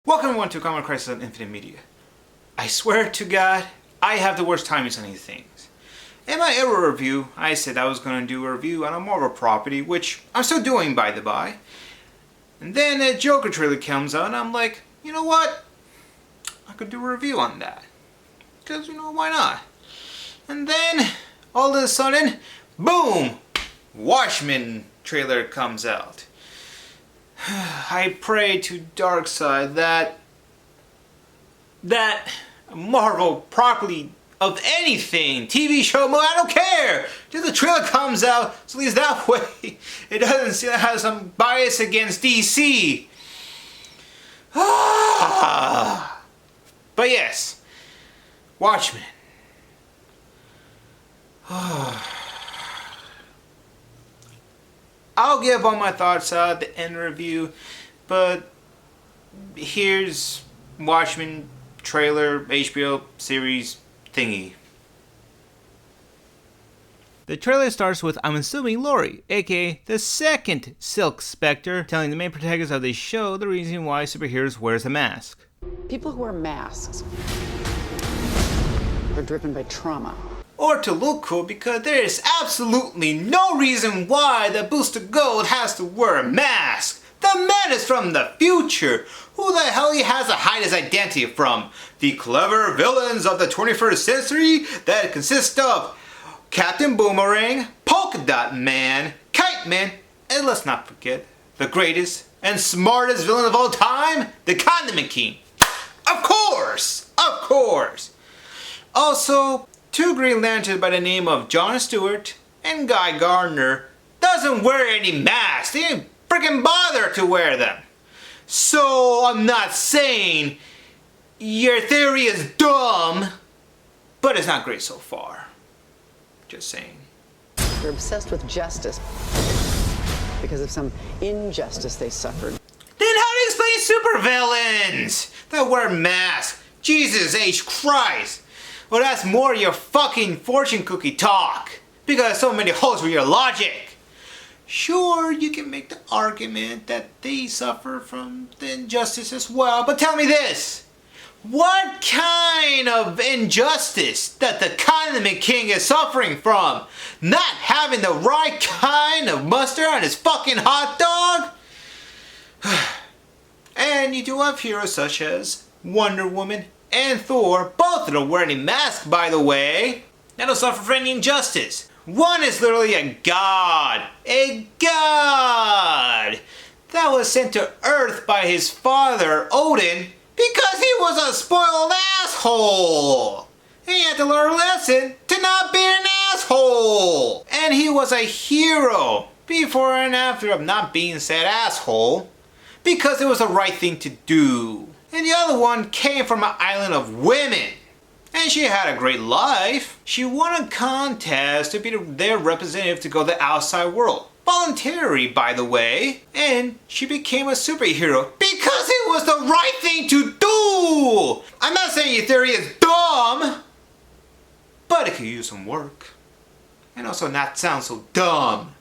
Welcome everyone to Comic Crisis on Infinite Media. I swear to God, I have the worst timings on these things. In my Arrow review, I said I was going to do a review on a Marvel property, which I'm still doing by the by. And then a Joker trailer comes out and I'm like, you know what? I could do a review on that. Because, why not? And then, all of a sudden, boom! Watchmen trailer comes out. I pray to Darkseid that Marvel properly of anything, TV show, I don't care. Just the trailer comes out, so at least that way it doesn't seem to have some bias against DC. But yes, Watchmen. I'll give all my thoughts out at the end review, but here's Watchmen trailer, HBO series thingy. The trailer starts with, I'm assuming, Laurie, aka the second Silk Spectre, telling the main protagonist of this show the reason why superheroes wears a mask. People who wear masks are driven by trauma. Or to look cool, because there is absolutely no reason why the Booster Gold has to wear a mask. The man is from the future. Who the hell he has to hide his identity from? The clever villains of the 21st century that consist of Captain Boomerang, Polka Dot Man, Kite Man, and let's not forget the greatest and smartest villain of all time, the Condiment King. Of course! Of course! Also, two Green Lanterns by the name of John Stewart and Guy Gardner doesn't wear any masks. They didn't freaking bother to wear them. So I'm not saying your theory is dumb, but it's not great so far. Just saying. They're obsessed with justice because of some injustice they suffered. Then how do you explain supervillains that wear masks? Jesus H. Christ. Well, that's more your fucking fortune cookie talk. Because so many holes with your logic. Sure, you can make the argument that they suffer from the injustice as well. But tell me this. What kind of injustice that the Condiment King is suffering from? Not having the right kind of mustard on his fucking hot dog? And you do have heroes such as Wonder Woman and Thor, both of them wearing a mask, by the way, that'll suffer from any injustice. One is literally a god that was sent to Earth by his father, Odin, because he was a spoiled asshole. He had to learn a lesson to not be an asshole. And he was a hero before and after of not being said asshole, because it was the right thing to do. And the other one came from an island of women. And she had a great life. She won a contest to be their representative to go to the outside world. Voluntary, by the way. And she became a superhero because it was the right thing to do. I'm not saying your theory is dumb, but it could use some work. And also not sound so dumb.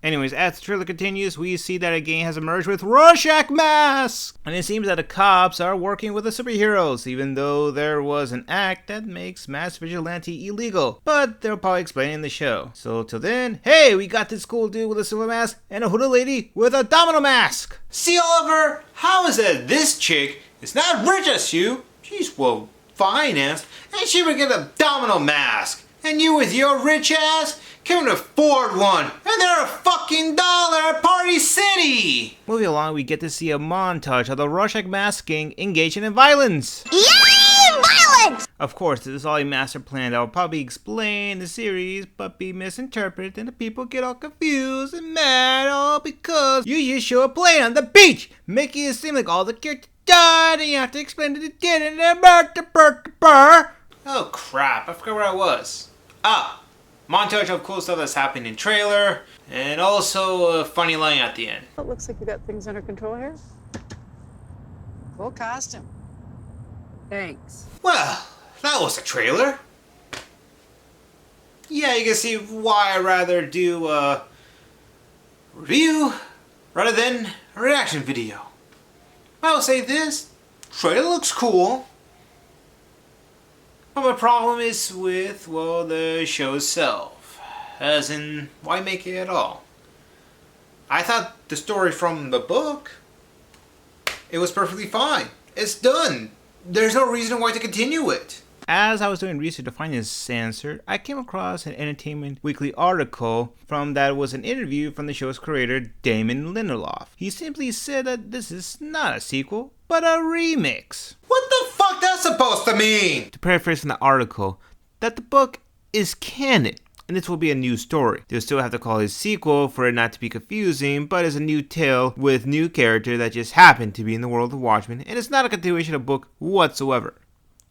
Anyways, as the trailer continues, we see that a gang has emerged with Rorschach masks! And it seems that the cops are working with the superheroes, even though there was an act that makes mass vigilante illegal. But they'll probably explain it in the show. So till then, hey, we got this cool dude with a silver mask and a hooded lady with a domino mask! See, Oliver, how is it this chick is not rich as you? She's well financed, and she would get a domino mask. And you with your rich ass can't afford one, and they're a fucking dollar at Party City! Moving along, we get to see a montage of the Rorschach Mask Gang engaging in violence! Yay! Violence! Of course, this is all a master plan that will probably explain the series, but be misinterpreted, and the people get all confused and mad, all because you just show a plane on the beach, making it seem like all the characters died, and you have to explain that it didn't, Oh crap, I forgot where I was. Montage of cool stuff that's happening in trailer, and also a funny line at the end. It looks like you got things under control here. Cool costume. Thanks. Well, that was a trailer. Yeah, you can see why I'd rather do a review rather than a reaction video. I will say this, trailer looks cool. But my problem is with, well, the show itself. As in, why make it at all? I thought the story from the book, it was perfectly fine. It's done. There's no reason why to continue it. As I was doing research to find this answer, I came across an Entertainment Weekly article that was an interview from the show's creator, Damon Lindelof. He simply said that this is not a sequel, but a remix. What the fuck that's supposed to mean? To paraphrase from the article, that the book is canon, and this will be a new story. They'll still have to call it a sequel for it not to be confusing, but it's a new tale with new character that just happened to be in the world of Watchmen, and it's not a continuation of the book whatsoever.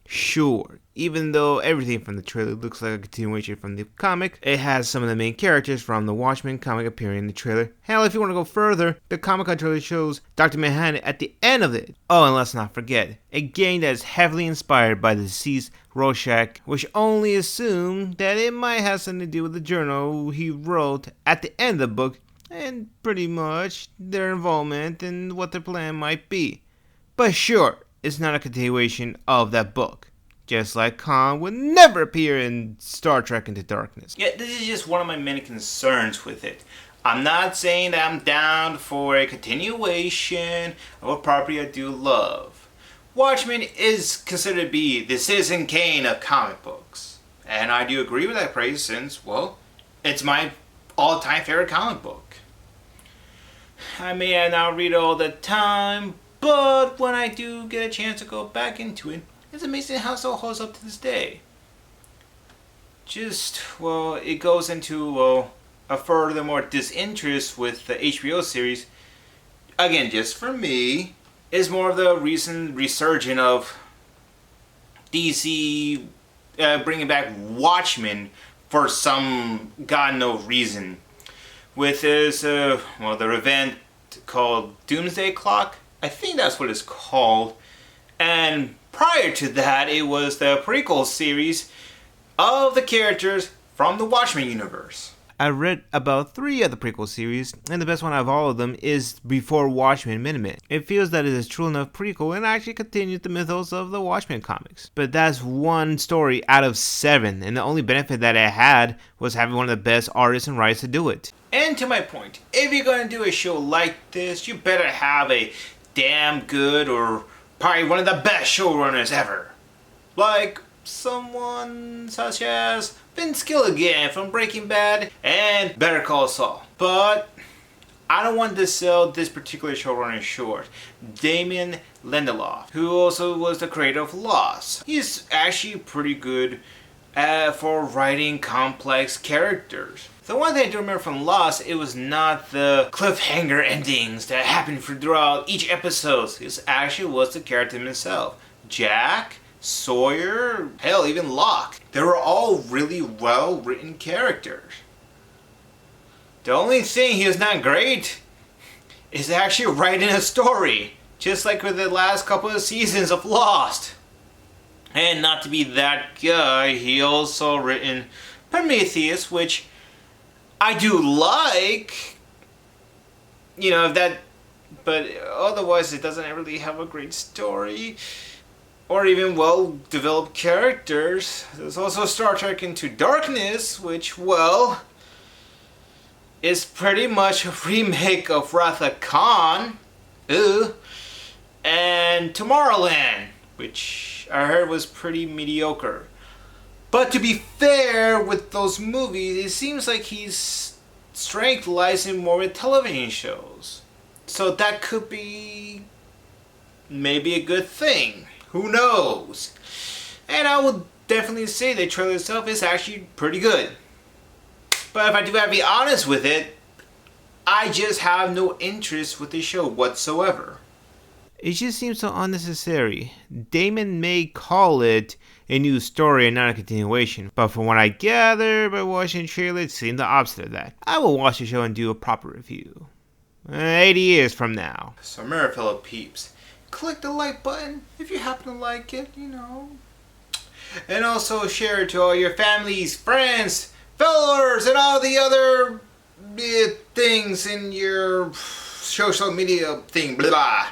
Sure, even though everything from the trailer looks like a continuation from the comic, it has some of the main characters from the Watchmen comic appearing in the trailer. Hell, if you want to go further, the Comic-Con trailer shows Dr. Manhattan at the end of it. Oh, and let's not forget, a gang that is heavily inspired by the deceased Rorschach, which only assume that it might have something to do with the journal he wrote at the end of the book, and pretty much their involvement and what their plan might be. But sure, it's not a continuation of that book. Just like Khan would never appear in Star Trek Into Darkness. Yeah, this is just one of my many concerns with it. I'm not saying that I'm down for a continuation of a property I do love. Watchmen is considered to be the Citizen Kane of comic books. And I do agree with that praise since, well, it's my all-time favorite comic book. I may not read it all the time, but when I do get a chance to go back into it, it's amazing how it still holds up to this day. Just, well, it goes into, well, a furthermore disinterest with the HBO series. Again, just for me, is more of the recent resurgence of DC bringing back Watchmen for some god no reason. With this, the event called Doomsday Clock. I think that's what it's called. And prior to that, it was the prequel series of the characters from the Watchmen universe. I read about 3 of the prequel series, and the best one out of all of them is Before Watchmen Minute. It feels that it is true enough prequel and actually continues the mythos of the Watchmen comics. But that's one story out of 7, and the only benefit that it had was having one of the best artists and writers to do it. And to my point, if you're going to do a show like this, you better have a damn good or probably one of the best showrunners ever. Like someone such as Vince Gilligan from Breaking Bad and Better Call Saul. But I don't want to sell this particular showrunner short. Damon Lindelof, who also was the creator of Lost. He's actually pretty good for writing complex characters. The one thing I do remember from Lost, it was not the cliffhanger endings that happened throughout each episode. It actually was the character himself. Jack, Sawyer, hell, even Locke. They were all really well written characters. The only thing he was not great is actually writing a story. Just like with the last couple of seasons of Lost. And not to be that guy, he also written Prometheus, which I do like, but otherwise it doesn't really have a great story or even well-developed characters. There's also Star Trek Into Darkness, which, well, is pretty much a remake of Wrath of Khan, and Tomorrowland, which I heard was pretty mediocre. But to be fair with those movies, it seems like his strength lies in more with television shows. So that could be maybe a good thing. Who knows? And I would definitely say the trailer itself is actually pretty good. But if I do have to be honest with it, I just have no interest with the show whatsoever. It just seems so unnecessary. Damon may call it a new story and not a continuation, but from what I gather by watching the trailer, it seemed the opposite of that. I will watch the show and do a proper review. 80 years from now. So remember, fellow peeps, click the like button if you happen to like it, And also share it to all your families, friends, followers, and all the other things in your social media thing, blah blah.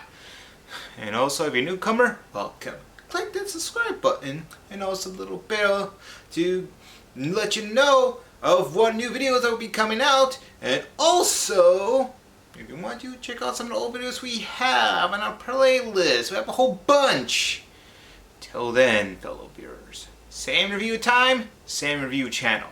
And also, if you're a newcomer, welcome. Click that subscribe button and also the little bell to let you know of what new videos that will be coming out. And also, if you want to, check out some of the old videos we have on our playlist. We have a whole bunch. Till then, fellow viewers, same review time, same review channel.